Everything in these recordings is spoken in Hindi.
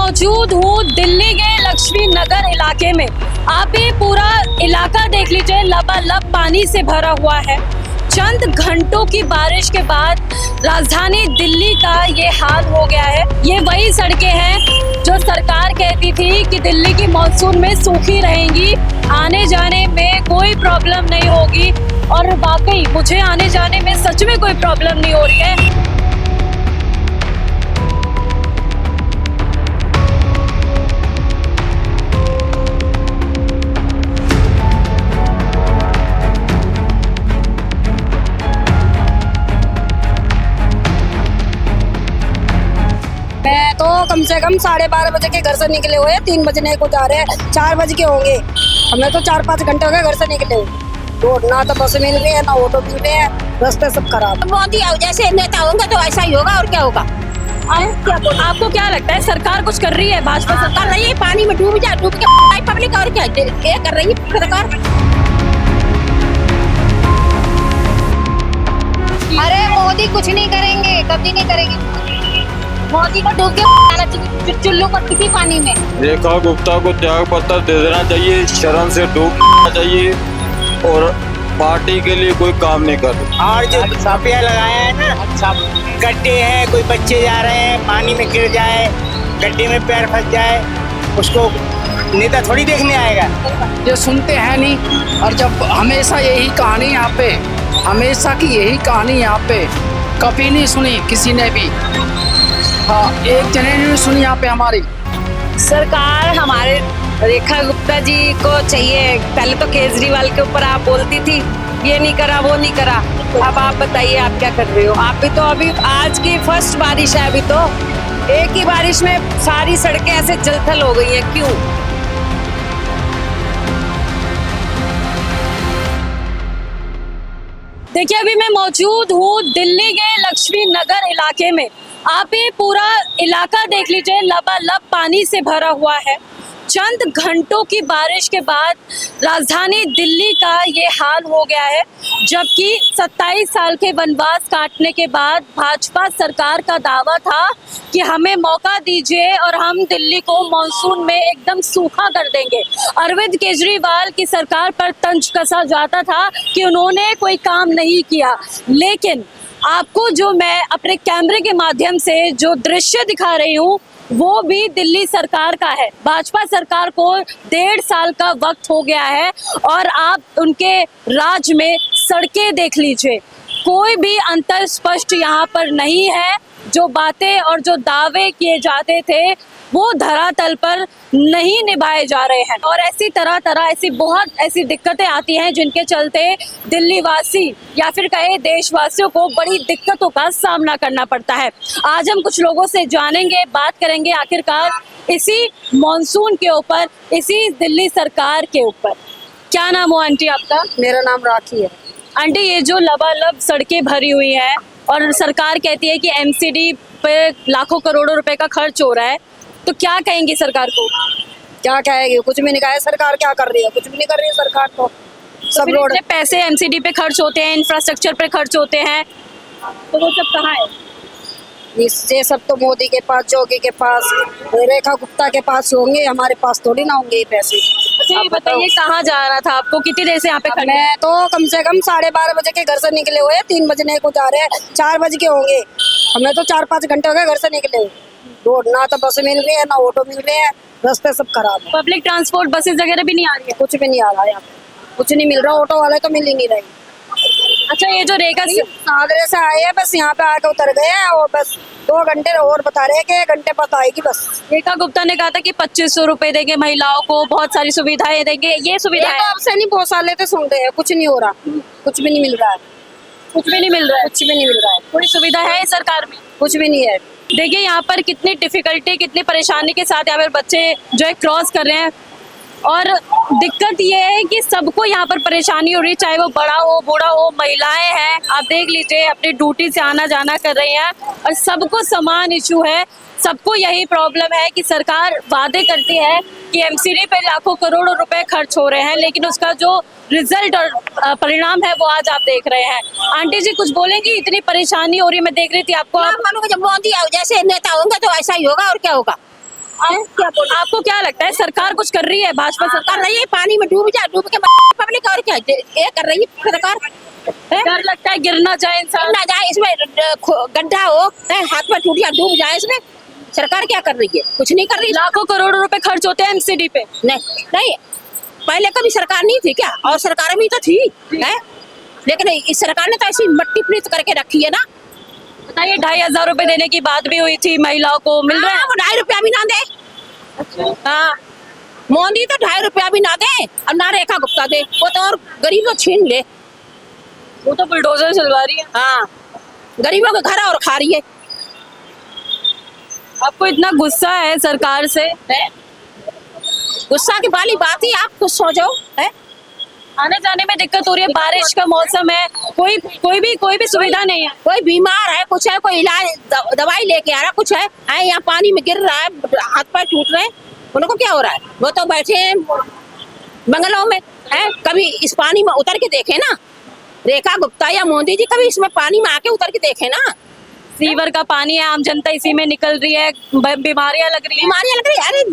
मौजूद हूँ दिल्ली के लक्ष्मी नगर इलाके में। आप ये पूरा इलाका देख लीजिए, लबालब पानी से भरा हुआ है। चंद घंटों की बारिश के बाद राजधानी दिल्ली का ये हाल हो गया है। ये वही सड़कें हैं जो सरकार कहती थी कि दिल्ली की मॉनसून में सूखी रहेंगी, आने जाने में कोई प्रॉब्लम नहीं होगी, और वाकई मुझे आने जाने में सच में कोई प्रॉब्लम नहीं हो रही है। मैं तो कम से कम 12:30 बजे के घर से निकले हुए, 3 बजने को जा रहे हैं, 4 बज के होंगे। हमें तो 4-5 घंटे हो गए घर से निकले हुए। रोड ना तो बस मिल रही है ना ऑटो मिल रहे हैं, रास्ते सब खराब। मोदी जैसे नेता होंगे तो ऐसा ही होगा, और क्या होगा। आपको क्या लगता है सरकार कुछ कर रही है? भाजपा सरकार कर रही है, पानी में डूब के पब्लिक, और क्या कर रही है सरकार। अरे मोदी कुछ नहीं करेंगे, कभी नहीं करेंगे। मोदी को डूब के आना चाहिए, चुल्लू को किसी पानी में। रेखा गुप्ता को त्याग पत्र दे देना चाहिए, शरण से डूबना चाहिए, और पार्टी के लिए कोई काम नहीं कर रही। और जो साफिया लगाए हैं ना, गड्ढे हैं, कोई बच्चे जा रहे हैं, पानी में गिर जाए, गड्ढे में पैर फंस जाए, उसको नेता थोड़ी देखने आएगा। ये सुनते हैं नहीं, और जब हमेशा यही कहानी यहाँ पे, हमेशा की यही कहानी यहाँ पे, कभी नहीं सुनी किसी ने भी। हाँ, एक जने ने नहीं सुनी यहाँ पे हमारी सरकार। हमारे रेखा गुप्ता जी को चाहिए। पहले तो केजरीवाल के ऊपर आप बोलती थी ये नहीं करा वो नहीं करा, अब आप बताइए आप क्या कर रहे हो? आप भी तो अभी आज की फर्स्ट बारिश है, अभी तो एक ही बारिश में सारी सड़कें ऐसे जलथल हो गई हैं, क्यों? देखिए, अभी मैं मौजूद हूँ दिल्ली के लक्ष्मी नगर इलाके में। आप ये पूरा इलाका देख लीजिए, लबालब पानी से भरा हुआ है। चंद घंटों की बारिश के बाद राजधानी दिल्ली का ये हाल हो गया है, जबकि 27 साल के वनवास काटने के बाद भाजपा सरकार का दावा था कि हमें मौका दीजिए और हम दिल्ली को मॉनसून में एकदम सूखा कर देंगे। अरविंद केजरीवाल की सरकार पर तंज कसा जाता था कि उन्होंने कोई काम नहीं किया, लेकिन आपको जो मैं अपने कैमरे के माध्यम से जो दृश्य दिखा रही हूँ वो भी दिल्ली सरकार का है। भाजपा सरकार को 1.5 साल का वक्त हो गया है, और आप उनके राज में सड़कें देख लीजिए, कोई भी अंतर स्पष्ट यहाँ पर नहीं है। जो बातें और जो दावे किए जाते थे वो धरातल पर नहीं निभाए जा रहे हैं, और ऐसी तरह ऐसी बहुत ऐसी दिक्कतें आती हैं जिनके चलते दिल्ली वासी या फिर कहे देशवासियों को बड़ी दिक्कतों का सामना करना पड़ता है। आज हम कुछ लोगों से जानेंगे, बात करेंगे आखिरकार इसी मॉनसून के ऊपर, इसी दिल्ली सरकार के ऊपर। क्या नाम हो आंटी आपका? मेरा नाम राखी है। आंटी, ये जो लबालब सड़कें भरी हुई हैं और सरकार कहती है कि एमसीडी पे लाखों करोड़ों रुपए का खर्च हो रहा है, तो क्या कहेंगे सरकार को? क्या कहेगी? कुछ भी नहीं कहा है। सरकार क्या कर रही है? कुछ भी नहीं कर रही है सरकार तो। सब रोड पैसे एमसीडी पे खर्च होते हैं, इंफ्रास्ट्रक्चर पे खर्च होते हैं, तो वो सब कहाँ है? ये सब तो मोदी के पास, जोगी के पास, रेखा गुप्ता के पास होंगे, हमारे पास थोड़ी ना होंगे ये पैसे। अच्छा, ये बताइए कहाँ जाना था आपको? कितनी देर से यहाँ पे खड़े? मैं तो कम से कम 12:30 बजे के घर से निकले हुए, 3 बजने को जा रहे हैं, 4 बज के होंगे। हमें तो 4-5 घंटे हो गए घर से निकले हुए। रोड ना तो बस मिल रही है ना ऑटो मिल रहे हैं, रास्ते सब खराब है। पब्लिक ट्रांसपोर्ट बसेस वगैरह भी नहीं आ रही है? कुछ भी नहीं आ रहा है यहाँ पे, कुछ नहीं मिल रहा। ऑटो वाले तो मिल ही नहीं रहे। अच्छा, ये जो रेखा सादरे से आए हैं, बस यहाँ पे आके उतर गए हैं, और बस 2 घंटे और बता रहे हैं कि 1 घंटे बाद आएगी बस। रेखा गुप्ता ने कहा था कि 2500 रुपए देंगे महिलाओं को, बहुत सारी सुविधाएं देंगे, ये सुविधा तो अब से नहीं, बहुत साल से सुन रहे हैं, कुछ नहीं हो रहा, कुछ भी नहीं मिल रहा है। कुछ भी नहीं मिल रहा है? कुछ भी नहीं मिल रहा है। कोई सुविधा है इस सरकार में? कुछ भी नहीं है। देखिए, यहाँ पर कितनी डिफिकल्टी, कितनी परेशानी के साथ यहाँ पर बच्चे जो है क्रॉस कर रहे हैं, और दिक्कत ये है कि सबको यहाँ पर परेशानी हो रही है, चाहे वो बड़ा हो बूढ़ा हो, महिलाएं हैं, आप देख लीजिए अपनी ड्यूटी से आना जाना कर रही हैं, और सबको समान इशू है। सबको यही प्रॉब्लम है कि सरकार वादे करती है कि एमसीडी पे लाखों करोड़ों रुपए खर्च हो रहे हैं, लेकिन उसका जो रिजल्ट और परिणाम है वो आज आप देख रहे हैं। आंटी जी कुछ बोलेंगी? इतनी परेशानी हो रही है, मैं देख रही थी आपको। जब मोदी जैसे नेता होंगे तो ऐसा ही होगा, और क्या होगा। क्या बोले आपको क्या लगता है सरकार कुछ कर रही है, भाजपा सरकार? कर रही है, पानी में डूब के पब्लिक और क्या ये कर रही है सरकार हैं? डर लगता है गिर ना जाए इंसान। ना जाए इसमें गड्ढा हो हैं, हाथ में टूट या डूब जाए इसमें, सरकार क्या कर रही है? कुछ नहीं कर रही। लाखों करोड़ों रुपए खर्च होते हैं एमसीडी पे। नहीं नहीं, पहले कभी सरकार नहीं थी क्या? और सरकार भी तो थी है, लेकिन इस सरकार ने तो ऐसी मट्टी पलीत करके रखी है ना। बताइए 2,500 रुपए देने की बात भी हुई थी महिलाओं को, मिल रहा है? हाँ, वो 2.5 रुपया भी ना दे। हाँ, मोदी तो 2.5 रुपया भी ना दे और ना रेखा गुप्ता दे, वो तो और गरीबों छीन ले। वो तो बुलडोजर चलवा रही है। हाँ, गरीबों के घर और खा रही है। आपको इतना गुस्सा है सरकार से? है? गुस्सा की वाली बात ही, आप कुछ सोचो है। आने जाने में दिक्कत हो रही है, बारिश का मौसम है, कोई भी सुविधा नहीं है। कोई बीमार है, कुछ है, कोई इलाज दवाई लेके आ रहा, कुछ है यहाँ पानी में गिर रहा है, हाथ पैर टूट रहे हैं, उनको क्या हो रहा है? वो तो बैठे हैं बंगलों में है। कभी इस पानी में उतर के देखे ना, रेखा गुप्ता या मोदी जी कभी इसमें पानी में आके उतर के देखे ना। सीवर का पानी है, आम जनता इसी में निकल रही है, बीमारियां लग रही है, बीमारियां लग रही है, अरे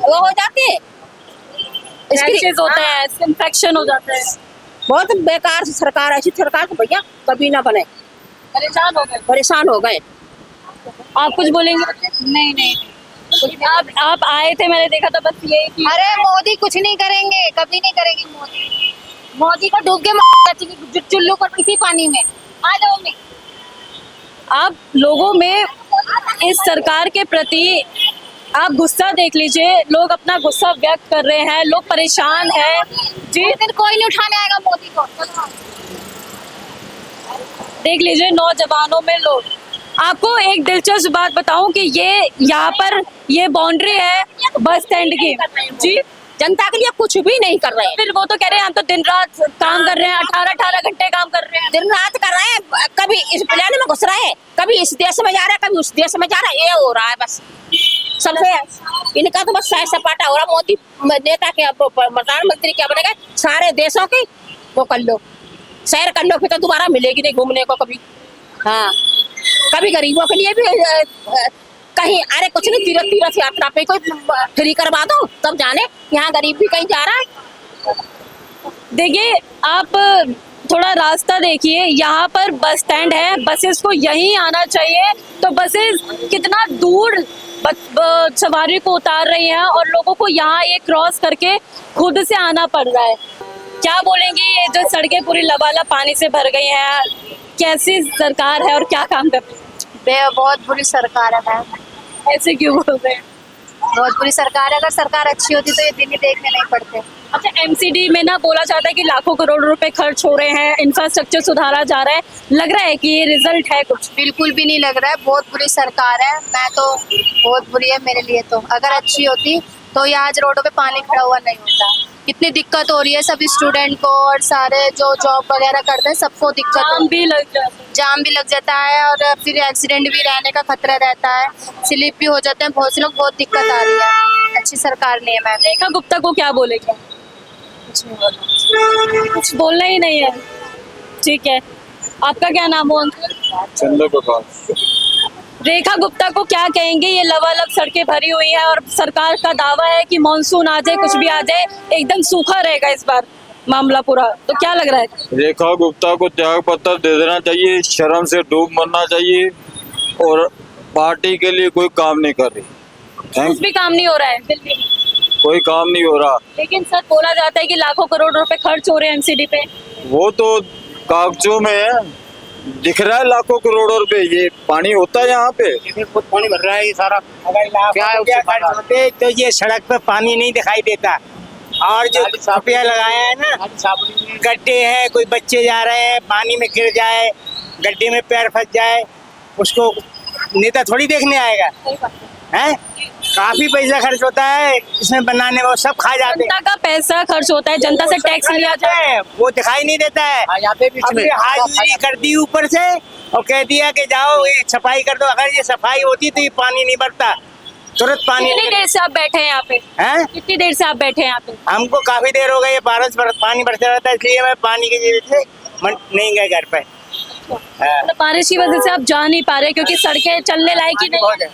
वो हो जाते हैं, रैशेस होते हैं, इन्फेक्शन हो जाता है। बहुत बेकार सरकार, ऐसी सरकार तो भैया कभी ना बने। परेशान हो गए। आप कुछ बोलेंगे? नहीं नहीं आप आए थे, मैंने देखा था, बस ये कि अरे मोदी कुछ नहीं करेंगे, कभी नहीं करेंगे मोदी। मोदी को डूब के चुल्लू पर किसी पानी में आ जाओ में। आप लोगों में इस सरकार के प्रति आप गुस्सा देख लीजिए, लोग अपना गुस्सा व्यक्त कर रहे हैं, लोग परेशान हैं जी। फिर कोई नहीं उठाने आएगा मोदी को। देख लीजिए नौजवानों में लोग। आपको एक दिलचस्प बात बताऊं कि ये यहाँ पर ये बाउंड्री है बस स्टैंड की जी, जनता के लिए कुछ भी नहीं कर रहे हैं। फिर वो तो कह रहे हैं हम तो दिन रात काम कर रहे हैं, 18 घंटे काम कर रहे हैं। दिन रात कर रहे हैं, कभी इस प्लेन में घुस रहे हैं, कभी इस देश में जा रहा है, कभी उस देश में जा रहा है, ये हो रहा है बस सबसे। इनका तो बस सैर सपाटा हो रहा। मोदी नेता के प्रधानमंत्री क्या बनेगा, सारे देशों की वो कर लो, सैर कर लो, फिर तो दोबारा मिलेगी नहीं घूमने को कभी। हाँ, कभी गरीबों के लिए भी कहीं, अरे कुछ नहीं, तीर्थ यात्रा पे कोई फ्री करवा दो तब जाने, यहाँ गरीब भी कहीं जा रहा है। देखिए आप थोड़ा रास्ता देखिए, यहाँ पर बस स्टैंड है, बसेस को यहीं आना चाहिए, तो बसेस कितना दूर सवारी को उतार रही हैं और लोगों को यहाँ ये क्रॉस करके खुद से आना पड़ रहा है। क्या बोलेंगे, ये जो सड़कें पूरी लबालब पानी से भर गई हैं, कैसी सरकार है और क्या काम कर रही है? बहुत बुरी सरकार है मैम, ऐसे क्यों बोल रहे हैं? बहुत बुरी सरकार है। अगर सरकार अच्छी होती तो ये दिन ही देखने नहीं पड़ते। अच्छा, एमसीडी में ना बोला जाता है कि लाखों करोड़ रुपए खर्च हो रहे हैं, इंफ्रास्ट्रक्चर सुधारा जा रहा है, लग रहा है कि ये रिजल्ट है कुछ? बिल्कुल भी नहीं लग रहा है, बहुत बुरी सरकार है। मैं तो बहुत बुरी है मेरे लिए तो। अगर अच्छी होती तो ये आज रोडों पे पानी खड़ा हुआ नहीं होता। कितनी दिक्कत हो रही है सभी स्टूडेंट को, और सारे जो जॉब वगैरह करते हैं सबको दिक्कत जाम भी लग जाता है। जाम भी लग जाता है, और फिर एक्सीडेंट भी रहने का खतरा रहता है, स्लिप भी हो जाते हैं बहुत से लोग। बहुत दिक्कत आ रही है, अच्छी सरकार नहीं है मैम। रेखा गुप्ता को क्या बोलेगा? कुछ बोलना ही नहीं है, ठीक है। आपका क्या नाम है अंकल? चंद्र प्रकाश। रेखा गुप्ता को क्या कहेंगे? ये लबालब सड़कें भरी हुई है और सरकार का दावा है कि मॉनसून आ जाए, कुछ भी आ जाए, एकदम सूखा रहेगा इस बार मामला पूरा, तो क्या लग रहा है? रेखा गुप्ता को त्याग पत्र दे देना चाहिए, शर्म से डूब मरना चाहिए, और पार्टी के लिए कोई काम नहीं कर रही। कुछ भी काम नहीं हो रहा है, बिल्कुल कोई काम नहीं हो रहा। लेकिन सर बोला जाता है कि लाखों करोड़ रुपए खर्च हो रहे हैं एमसीडी पे। वो तो कागजों में है, दिख रहा है लाखों करोड़ों रुपए। ये पानी होता है यहाँ पे, खुद पानी भर रहा है ये सारा। अगर लाखों रुपया खर्च होते तो ये सड़क पे पानी नहीं दिखाई देता। और जो रुपया लगाया है ना, गड्ढे हैं, कोई बच्चे जा रहे हैं, पानी में गिर जाए, गड्ढे में पैर फंस जाए, उसको नेता थोड़ी देखने आएगा है। काफी पैसा खर्च होता है इसमें बनाने में, वो सब खा जाते हैं। जनता का पैसा खर्च होता है, जनता से टैक्स लिया जाता है, वो दिखाई नहीं देता है। अभी हाजिरी कर दी ऊपर से और कह दिया कि जाओ ये सफाई कर दो। अगर ये सफाई होती तो ये पानी नहीं भरता, तुरंत पानी। कितनी देर से आप बैठे हैं यहाँ पे? हैं? कितनी देर से आप बैठे हैं यहाँ पे? हमको काफी देर हो गई है, पानी बरसता रहता है, इसलिए मैं पानी की वजह से नहीं गए घर पे। मतलब बारिश की वजह से आप जा नहीं पा रहे क्योंकि सड़कें चलने लायक ही नहीं है।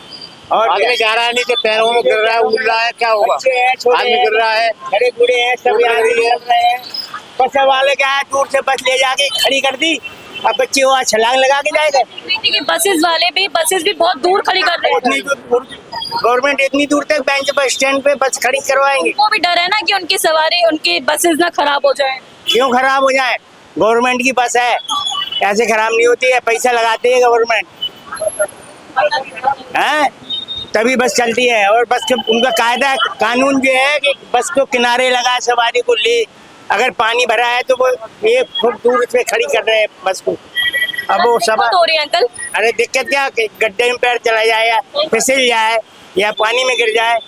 और आदमी जा रहा है, नहीं तो पैरों में गिर रहा है, उड़ रहा है, क्या होगा? बच्चे हैं, छोटे आदमी हैं, गिर रहा है। बड़े बूढ़े हैं, सब उड़ यहाँ रही है। निकल रहे हैं। बस वाले क्या है, दूर से बस ले जाके खड़ी कर दी, अब बच्चे वहाँ छलांग लगा के जाएगा। देखिए बसेस वाले भी बसेस भी बहुत दूर खड़ी कर रहे इतनी हैं। दूर गवर्नमेंट इतनी दूर तक बेंच बस स्टैंड पे बस खड़ी करवाएंगे। वो भी डर है ना कि उनकी सवारी उनकी बसेस ना खराब हो जाए। क्यों खराब हो जाए? गवर्नमेंट की बस है, ऐसे खराब नहीं होती है, पैसा लगाती है गवर्नमेंट है, तभी बस चलती है। और बस के उनका कायदा कानून जो है कि बस को किनारे लगा सवारी को ले, अगर पानी भरा है तो वो 1 फुट दूर से खड़ी कर रहे हैं बस को। अब वो सब दिक्कत हो रही है अंकल। अरे दिक्कत क्या कि गड्ढे में पैर चला जाए या फिसल जाए या पानी में गिर जाए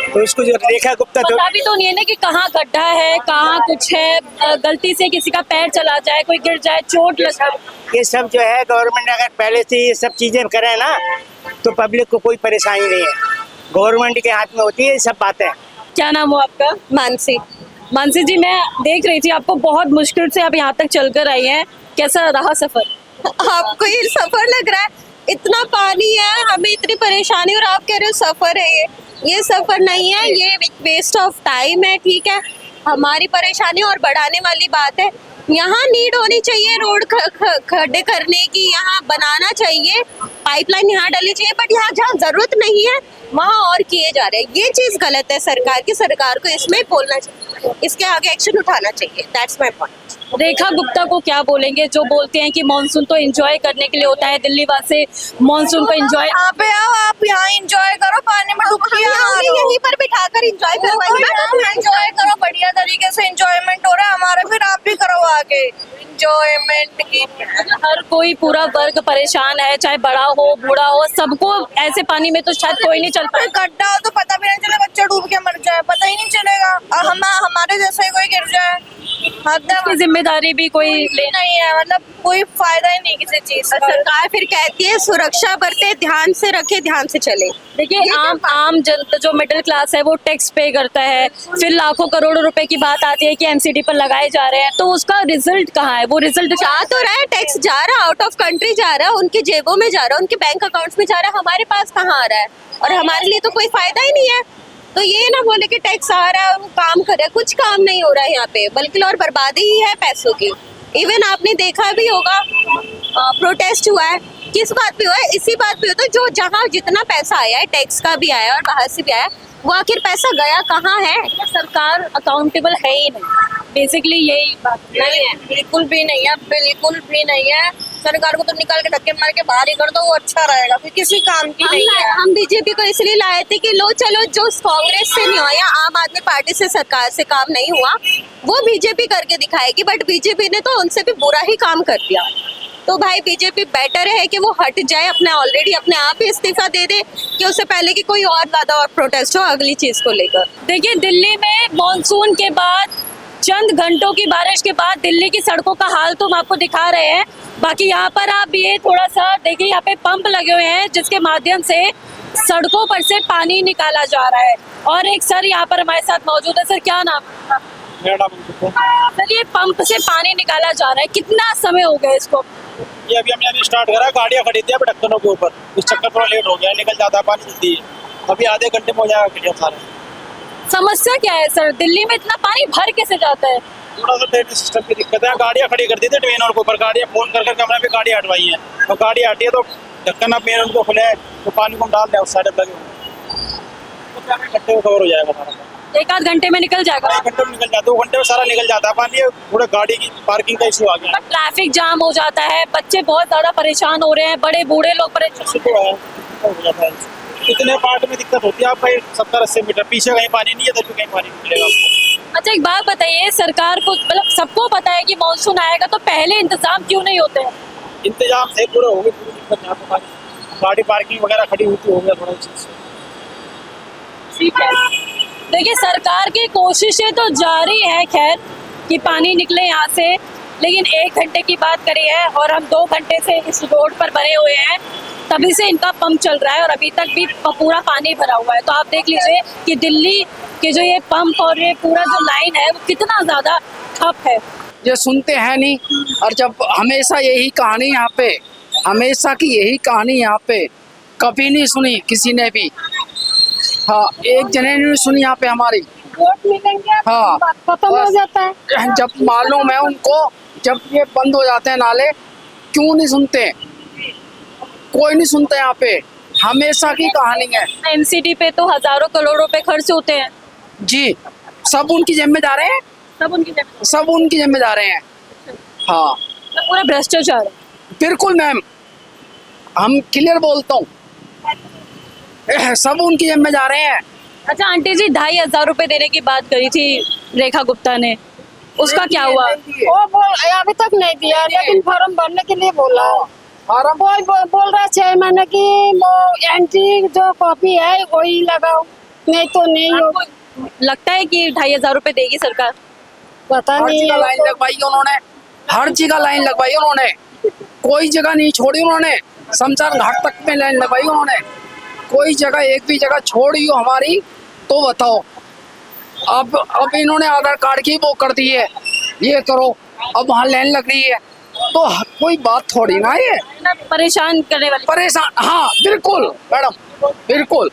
तो उसको जो रेखा गुप्ता तो पता भी तो नहीं है ना कि कहाँ गड्ढा है, कहाँ कुछ है, गलती से किसी का पैर चला जाए, कोई गिर जाए, चोट लग जाए। ये सब जो है गवर्नमेंट अगर पहले से ये सब चीजें करे ना तो पब्लिक को कोई परेशानी नहीं है। गवर्नमेंट के हाथ में होती है ये सब बातें। क्या नाम हो आपका? मानसी। मानसी जी, मैं देख रही थी आपको बहुत मुश्किल से आप यहाँ तक चलकर आई हैं, कैसा रहा सफर? आपको ये सफर लग रहा है? इतना पानी है, हमें इतनी परेशानी, और आप कह रहे हो सफर है। ये सफर नहीं है, ये एक वेस्ट ऑफ टाइम है। ठीक है, हमारी परेशानी और बढ़ाने वाली बात है। यहाँ नीड होनी चाहिए रोड खड्डे करने की, यहाँ बनाना चाहिए, पाइपलाइन यहाँ डालनी चाहिए, बट यहाँ जहाँ जरूरत नहीं है वहाँ और किए जा रहे हैं। ये चीज गलत है सरकार की। सरकार को इसमें बोलना चाहिए, इसके आगे एक्शन उठाना चाहिए। That's my point. Rekha Gupta को क्या बोलेंगे जो बोलते हैं कि मॉनसून तो एंजॉय करने के लिए होता है, दिल्ली वासी मॉनसून को एंजॉय। यहाँ पे आओ, आप यहाँ एंजॉय करो, पानी में डुबकी यहीं पर बिठाकर एंजॉय करवाएंगे। एंजॉय करो, बढ़िया तरीके से एंजॉयमेंट हो रहा है हमारा, फिर आप भी करो आगे एंजॉयमेंट की। हर कोई पूरा वर्ग परेशान है, चाहे बड़ा हो बूढ़ा हो, सबको ऐसे पानी में तो शायद कोई नहीं चल पाए। गड्ढा हो तो पता भी नहीं चले, बच्चा डूब के मर जाए, पता ही नहीं चलेगा। हम हमारे जैसे ही कोई गिर जाए, इसकी जिम्मेदारी भी कोई ले नहीं है, मतलब कोई फायदा ही नहीं किसी चीज का। सरकार फिर कहती है सुरक्षा बरते, ध्यान से रखे, ध्यान से चले। देखिए आम जनता जो मिडिल क्लास है वो टैक्स पे करता है, फिर लाखों करोड़ों रुपए की बात आती है कि एमसीडी पर लगाए जा रहे हैं, तो उसका रिजल्ट कहाँ है? वो रिजल्ट जा तो रहा है, टैक्स जा रहा है, आउट ऑफ कंट्री जा रहा है, उनकी जेबों में जा रहा है, उनके बैंक अकाउंट्स में जा रहा है, हमारे पास कहाँ आ रहा है? और हमारे लिए तो कोई फायदा ही नहीं है। तो ये ना बोले कि टैक्स आ रहा है और वो काम कर रहा है, कुछ काम नहीं हो रहा है यहाँ पे, बल्कि और बर्बादी ही है पैसों की। इवन आपने देखा भी होगा, प्रोटेस्ट हुआ है, किस बात पे हुआ है? इसी बात पे होता है, जो जहाँ जितना पैसा आया है, टैक्स का भी आया और बाहर से भी आया, वो आखिर पैसा गया कहाँ है? सरकार अकाउंटेबल है ही नहीं, बेसिकली यही बात नहीं है, बिल्कुल भी नहीं है, बिल्कुल भी नहीं है। सरकार को तो निकाल के धक्के मार के बाहर ही कर दो, वो अच्छा रहेगा, फिर किसी काम की नहीं है। हम बीजेपी को इसलिए लाए थे कि लो चलो, जो कांग्रेस से नहीं हुआ या आम आदमी पार्टी से सरकार से काम नहीं हुआ, वो बीजेपी करके दिखाएगी, बट बीजेपी ने तो उनसे भी बुरा ही काम कर दिया। तो भाई बीजेपी बेटर है कि वो हट जाए, अपने ऑलरेडी अपने आप ही इस्तीफा दे दे, कि उससे पहले कि कोई और ज्यादा और प्रोटेस्ट हो अगली चीज को लेकर। देखिए दिल्ली में मॉनसून के बाद चंद घंटों की बारिश के बाद दिल्ली की सड़कों का हाल तो हम आपको दिखा रहे हैं। बाकी यहाँ पर आप ये थोड़ा सा देखिए, यहाँ पे पंप लगे हुए हैं जिसके माध्यम से सड़कों पर से पानी निकाला जा रहा है। और एक सर यहाँ पर हमारे साथ मौजूद है। सर क्या नाम है? सर ये पंप से पानी निकाला जा रहा है, कितना समय हो गया इसको? ये अभी हमने स्टार्ट करा, गाड़ियाँ खड़ी थी अभी ढक्कनों के ऊपर, इस चक्कर थोड़ा लेट हो गया, निकल जाता है पानी जल्दी। अभी आधे घंटे में हो जाएगा क्लियर सारा। समस्या क्या है सर, दिल्ली में इतना पानी भर कैसे जाता है? थोड़ा सा ड्रेनेज सिस्टम की दिक्कत है। गाड़ियाँ खड़ी कर दी थी ट्रेन के ऊपर, गाड़ियाँ फोन कर करके हमने भी गाड़ी हटवाई है, और गाड़ी हटी है तो ढक्कन अब मेन उनको खुले है तो पानी को डाल दिया उस साइड लगे हुए, तो घंटे में कवर हो जाएगा सारा। एक आध घंटे में निकल जाएगा? 1 घंटे में निकल जाता है, 2 घंटे में सारा निकल जाता है पानी। थोड़ा गाड़ी की पार्किंग का इशू आ गया, ट्रैफिक जाम हो जाता है, बच्चे बहुत ज्यादा परेशान हो रहे हैं, बड़े बूढ़े लोग परेशान हो जाता है। इतने पार्ट में दिक्कत होती है, आपका 70-80 मीटर पीछे कहीं पानी नहीं है तो कहीं पानी मिलेगा आपको। अच्छा एक बात बताइए, सरकार को मतलब सबको पता है कि मॉनसून आएगा, तो पहले इंतजाम क्यों नहीं होते हैं? इंतजाम से पूरा हो गया, पूरी दिक्कत यहाँ पे गाड़ी पार्किंग वगैरह खड़ी होती हो गया थोड़ा चीज। ठीक है, देखिए सरकार की कोशिशें तो जारी है खैर कि पानी निकले यहाँ से, लेकिन 1 घंटे की बात करी है और हम 2 घंटे से इस रोड पर बने हुए हैं, तभी से इनका पंप चल रहा है और अभी तक भी पूरा पानी भरा हुआ है। तो आप देख लीजिए कि दिल्ली के जो ये पंप और ये पूरा जो लाइन है वो कितना ज़्यादा ठप है। ये सुनते हैं नहीं, और जब हमेशा यही कहानी यहाँ पे, हमेशा की यही कहानी यहाँ पे, कभी नहीं सुनी किसी ने भी। हाँ, एक जने ने सुनी यहाँ पे हमारी। वोट मिलेंगे हाँ, खत्म हो बस। जाता है। जब मालूम है उनको, जब ये बंद हो जाते हैं नाले, क्यों नहीं सुनते? कोई नहीं सुनता यहाँ पे, हमेशा की कहानी है एमसीडी पे तो हजारों करोड़ रुपए खर्च होते हैं। जी। सब उनकी जिम्मेदार हैं, सब उनकी जिम्मेदारी, सब उनकी जिम्मेदार हैं। हाँ पूरा भ्रष्टाचार है। बिल्कुल मैम, हम क्लियर बोलता हूँ, सब उनकी जिम्मेदार हैं। अच्छा आंटी जी, 2,500 रुपए देने की बात करी थी रेखा गुप्ता ने, उसका क्या हुआ? वो अभी तक नहीं दिया, लेकिन फॉर्म भरने के लिए बोला। फॉर्म वो बोल रहा 6 महीने की वो एंट्री जो कॉपी है वही लगाओ, नहीं तो नहीं हो। लगता है कि 2,500 रुपए देगी सरकार? पता हर नहीं जगह लाइन लगवाई उन्होंने, हर जगह लाइन लगवाई उन्होंने, कोई जगह नहीं छोड़ी उन्होंने। शमशान घाट तक में लाइन लगवाई उन्होंने, कोई जगह एक भी जगह छोड़ी हो हमारी तो बताओ। अब इन्होंने आधार कार्ड की वो कर दी है, ये करो, अब वहाँ लाइन लग रही है, तो कोई बात थोड़ी ना ये परेशान करने वाली। परेशान। हाँ बिल्कुल मैडम, बिल्कुल।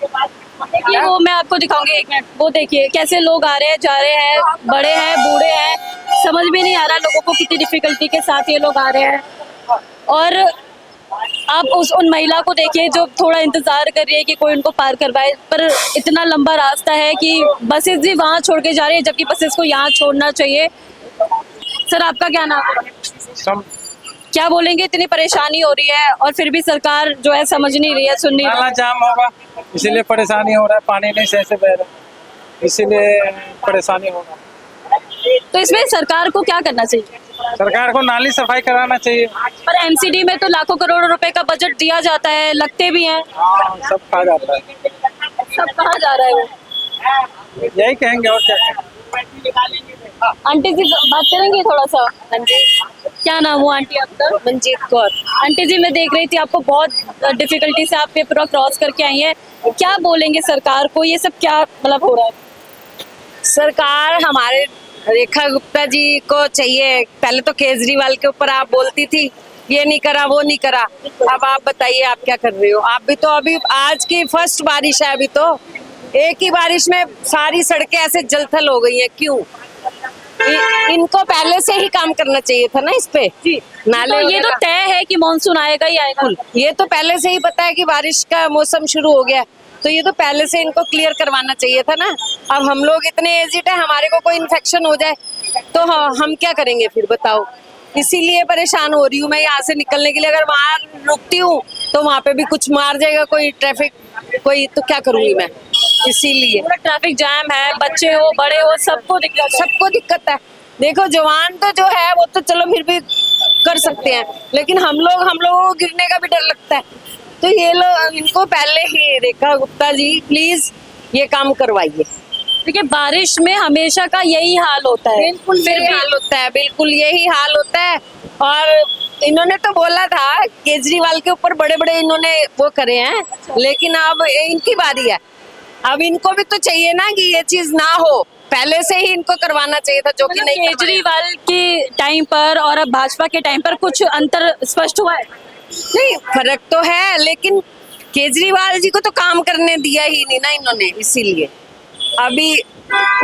देखिए वो मैं आपको दिखाऊंगी, 1 मिनट। वो देखिए कैसे लोग आ रहे हैं, जा रहे हैं, बड़े हैं, बूढ़े हैं, समझ में नहीं आ रहा लोगों को कितनी डिफिकल्टी के साथ ये लोग आ रहे हैं। और आप उन महिला को देखिए जो थोड़ा इंतजार कर रही है कि कोई उनको पार करवाए, पर इतना लंबा रास्ता है कि बसेस भी वहाँ छोड़ के जा रही है, जबकि बसेस को यहाँ छोड़ना चाहिए। सर आपका क्या नाम है? क्या बोलेंगे, इतनी परेशानी हो रही है और फिर भी सरकार जो है समझ नहीं रही है, सुन नहीं रही नाला है। जाम होगा इसीलिए परेशानी हो रहा है, पानी नहीं सही से बह रहा है इसीलिए परेशानी हो रहा है। तो इसमें सरकार को क्या करना चाहिए? सरकार को नाली सफाई कराना चाहिए। पर एमसीडी में तो लाखों करोड़ रुपए का बजट दिया जाता है, लगते भी हैं, हाँ, सब खा जाता है। सब कहाँ जा रहा है वो? यही कहेंगे और क्या कहेंगे। आंटी जी बात करेंगे थोड़ा सा? हाँ जी। क्या नाम हुआ आंटी आपका? मंजीत कौर। आंटी जी मैं देख रही थी आपको बहुत डिफिकल्टी से आप ये पूरा क्रॉस करके आई हैं, क्या बोलेंगे सरकार को, ये सब क्या मतलब हो रहा है? सरकार हमारे रेखा गुप्ता जी को चाहिए, पहले तो केजरीवाल के ऊपर आप बोलती थी ये नहीं करा वो नहीं करा, अब आप बताइए आप क्या कर रहे हो? आप भी तो अभी आज की फर्स्ट बारिश है, अभी तो एक ही बारिश में सारी सड़कें ऐसे जलथल हो गई हैं, क्यों? इनको पहले से ही काम करना चाहिए था ना इस पे। नाले तो ये तो तय है कि मानसून आएगा ही आएगा, ये तो पहले से ही पता है कि बारिश का मौसम शुरू हो गया, तो ये तो पहले से इनको क्लियर करवाना चाहिए था ना। अब हम लोग इतने एजिड है, हमारे को कोई इन्फेक्शन हो जाए तो हम क्या करेंगे फिर बताओ? इसीलिए परेशान हो रही हूँ मैं यहाँ से निकलने के लिए। अगर वहाँ रुकती हूँ तो वहाँ पे भी कुछ मार जाएगा कोई ट्रैफिक, कोई, तो क्या करूंगी मैं? इसीलिए ट्रैफिक जाम है, बच्चे हो बड़े हो सबको दिक्कत है। देखो जवान तो जो है वो तो चलो फिर भी कर सकते हैं, लेकिन हम लोगों को गिरने का भी डर लगता है। तो ये लोग, इनको पहले ही रेखा गुप्ता जी प्लीज ये काम करवाइए। देखिए बारिश में हमेशा का यही हाल होता है, बिल्कुल यही हाल होता है, बिल्कुल यही हाल होता है। और इन्होंने तो बोला था केजरीवाल के ऊपर बड़े बड़े इन्होंने वो करे हैं, लेकिन अब इनकी बारी है। अब इनको भी तो चाहिए ना कि ये चीज ना हो, पहले से ही इनको करवाना चाहिए था, जो कि नहीं। केजरीवाल के टाइम पर और अब भाजपा के टाइम पर कुछ अंतर स्पष्ट हुआ है? नहीं, फर्क तो है, लेकिन केजरीवाल जी को तो काम करने दिया ही नहीं ना इन्होंने, इसीलिए अभी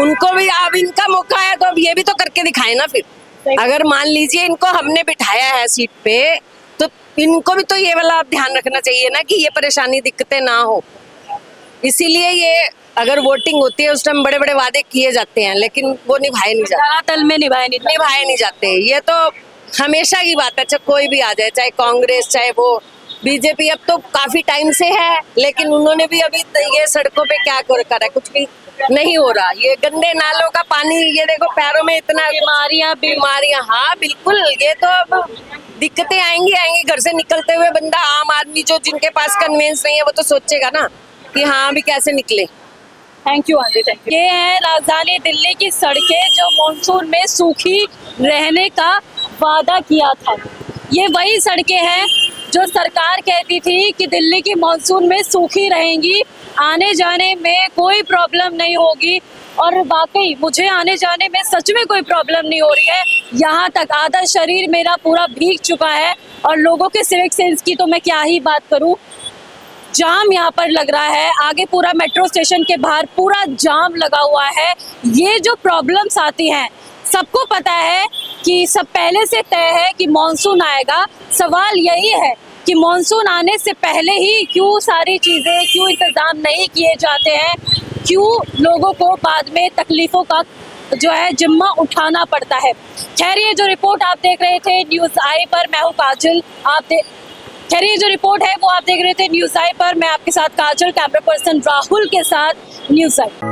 उनको भी अब इनका मौका है, तो अब ये भी तो करके दिखाए ना फिर। अगर मान लीजिए इनको हमने बिठाया है सीट पे, तो इनको भी तो ये वाला ध्यान रखना चाहिए ना कि ये परेशानी दिक्कतें ना हो। इसीलिए ये अगर वोटिंग होती है उस टाइम बड़े बड़े वादे किए जाते हैं, लेकिन वो निभाए नहीं जाते, तल में निभाए नहीं जाते। ये तो हमेशा की बात है, चाहे कोई भी आ जाए, चाहे कांग्रेस चाहे वो बीजेपी, अब तो काफी टाइम से है, लेकिन उन्होंने भी अभी ये सड़कों पे क्या करा है, कुछ भी नहीं हो रहा। ये गंदे नालों का पानी, ये देखो पैरों में इतना बीमारियां, हाँ बिल्कुल। ये तो अब दिक्कतें आएंगी घर से निकलते हुए। बंदा आम आदमी जो जिनके पास कन्वेंस नहीं है वो तो सोचेगा ना कि हाँ अभी कैसे निकले। Thank you aunty, thank you. ये है राजधानी दिल्ली की सड़कें जो मॉनसून में सूखी रहने का वादा किया था। ये वही सड़कें हैं जो सरकार कहती थी कि दिल्ली की मॉनसून में सूखी रहेंगी, आने जाने में कोई प्रॉब्लम नहीं होगी। और वाकई मुझे आने जाने में सच में कोई प्रॉब्लम नहीं हो रही है। यहाँ तक आधा शरीर मेरा पूरा भीग चुका है, और लोगों के सिविक सेंस की तो मैं क्या ही बात करूँ। जाम यहाँ पर लग रहा है। आगे पूरा मेट्रो स्टेशन के बाहर पूरा जाम लगा हुआ है। ये जो प्रॉब्लम्स आती हैं, सबको पता है कि सब पहले से तय है कि मॉनसून आएगा। सवाल यही है कि मॉनसून आने से पहले ही क्यों सारी चीज़ें, क्यों इंतज़ाम नहीं किए जाते हैं, क्यों लोगों को बाद में तकलीफ़ों का जो है जिम्मा उठाना पड़ता है। खैर, ये जो रिपोर्ट आप देख रहे थे न्यूज़ आई पर, मैं हूँ काजल। खैर, ये जो रिपोर्ट है वो आप देख रहे थे न्यूज़ आई पर। मैं आपके साथ काजल, कैमरा पर्सन राहुल के साथ न्यूज़ आई।